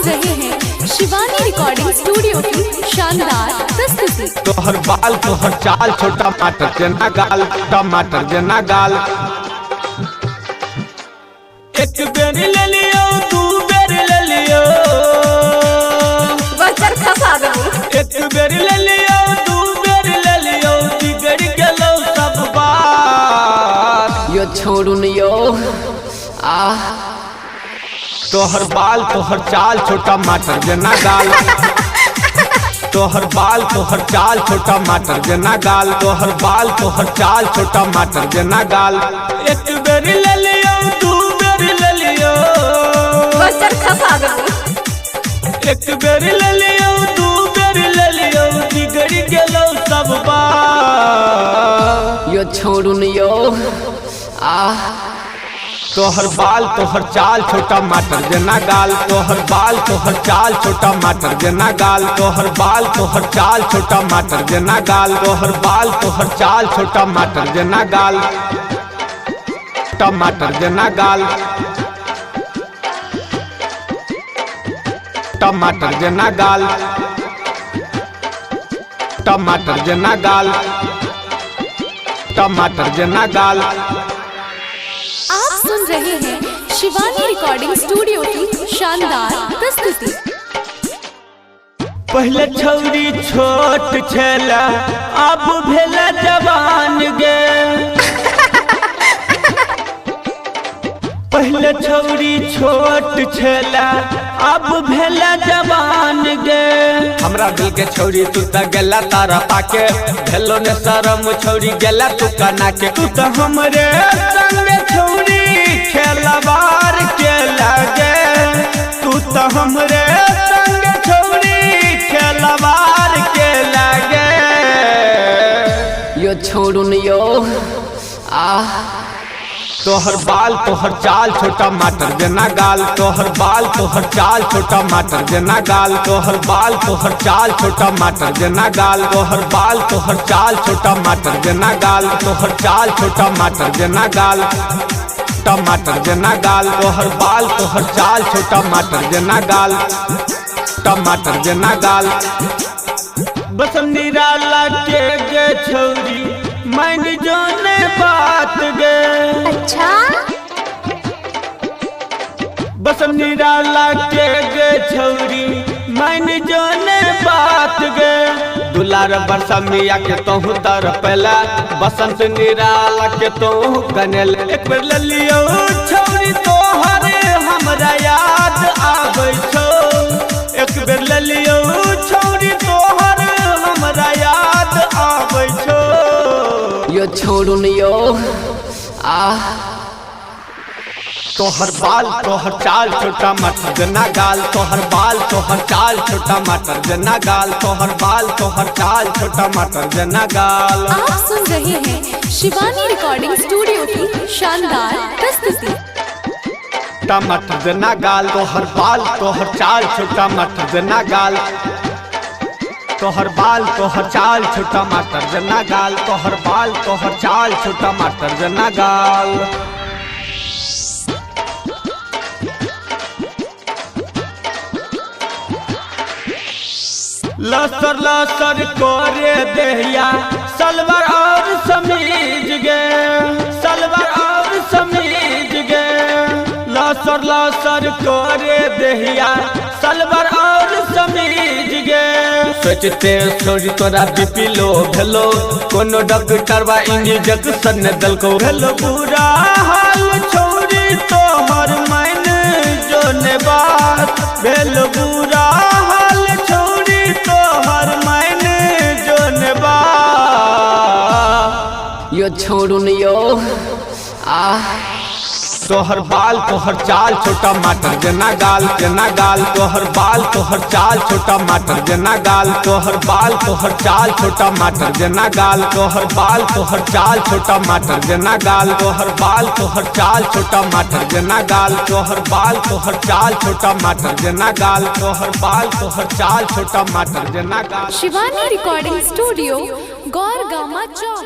रहे हैं Shivani recording studio की शानदार प्रस्तुति। तोहर बाल तोहर चाल छोटा टमाटर जना गाल टमाटर जना गाल। एक बेर ले लियो दू बेर ले लियो बचर खसा देबो। एक बेर ले लियो दू बेर ले लियो बिगड़ गेलो सब बात यो छोड़ू न यो तोहर बाल तोहर चाल छोटा टमाटर जना गाल। तोहर बाल तोहर चाल छोटा टमाटर जना गाल। तोहर बाल तोहर चाल छोटा टमाटर जना गाल। एक बेर ले लियो दू बेर ले लियो बचर खसा देबो। एक बेर ले लियो दू बेर ले लियो बिगड़ गेलो सब बात यो छोड़ू न यो तोहर बाल तोहर चाल छोटा टमाटर जना गाल। तोहर बाल तोहर चाल छोटा टमाटर जना गाल। तोहर बाल तोहर चाल छोटा टमाटर जना गाल। तोहर बाल तोहर चाल छोटा टमाटर जना गाल टमाटर जना गाल टमाटर जना गाल टमाटर जना गाल टमाटर जना गाल। आप सुन रहे हैं शिवानी रिकॉर्डिंग स्टूडियो की शानदार प्रस्तुति। पहले छौरी छोट छला अब भेला जवान गे। पहले छौरी छोट छला अब भेला जवान गे। हमरा दिल के छौरी तू त गेला तारा पाके भेलो ने शरम छौरी गेला तू कना के। तू त हमरे संग छौरी खेलवार के लागे। तू त हमरे संग छौरी खेलवार के लागे। यो छोड़ू न यो तोहर बाल तोहर चाल छोटा टमाटर जना गाल। तोहर बाल तोहर चाल छोटा टमाटर जना गाल। तोहर बाल तोहर चाल छोटा टमाटर जना गाल। तोहर बाल तोहर चाल छोटा टमाटर जना गाल। तोहर चाल छोटा टमाटर जना गाल टमाटर जना गाल। तोहर बाल तोहर चाल छोटा टमाटर जना गाल टमाटर जना गाल। बसम निराला के गे छौरी मन जोने बात गे। अच्छा बसम निराला के गे छौरी मन जोने बात गे। दुलार बरसा मिया के तोहू तर पहला बसंत निराला के तोहू कनेल। एक बेर ले लियो छौरी तोहर हमरा याद आबै छौ। एक बेर ले लियो छौरी तोहर हमरा याद आबै छौ। यो छोड़ू न यो तोहर बाल तोहर चाल छोटा टमाटर जना गाल। तोहर बाल तोहर चाल छोटा टमाटर जना गाल। तोहर बाल तोहर चाल छोटा टमाटर जना गाल। आप सुन रहे हैं शिवानी रिकॉर्डिंग स्टूडियो की शानदार प्रस्तुति। टमाटर जना गाल। तोहर बाल तोहर चाल छोटा टमाटर जना गाल। तोहर बाल तोहर चाल छोटा टमाटर जना गाल। तोहर बाल तोहर चाल छोटा टमाटर जना गाल। लसर लसर करे देहिया सलवार और समीज गे। सलवार और समीज गे। लसर लसर करे देहिया सलवार और समीज गे। सोचते छोड़ी तोरा बीपी लो भेलो कोनो डॉक्टर बा इंजेक्शन ने दलको। भेलो बुरा हाल छोड़ी तोहर मन जोने बात। भेलो बुरा हाल छोड़ी तोहर मन जोने बात यो छोड़ू न यो तोहर बाल तोहर चाल छोटा टमाटर जना गाल जना गाल। तोहर बाल तोहर चाल छोटा टमाटर जना गाल। तोहर बाल तोहर चाल छोटा टमाटर जना गाल। तोहर बाल तोहर चाल छोटा टमाटर जना गाल। तोहर बाल तोहर चाल छोटा टमाटर जना गाल। तोहर बाल तोहर चाल छोटा टमाटर जना गाल। तोहर बाल तोहर चाल छोटा टमाटर जना गाल। शिवानी रिकॉर्डिंग स्टूडियो गौर गामा चौक।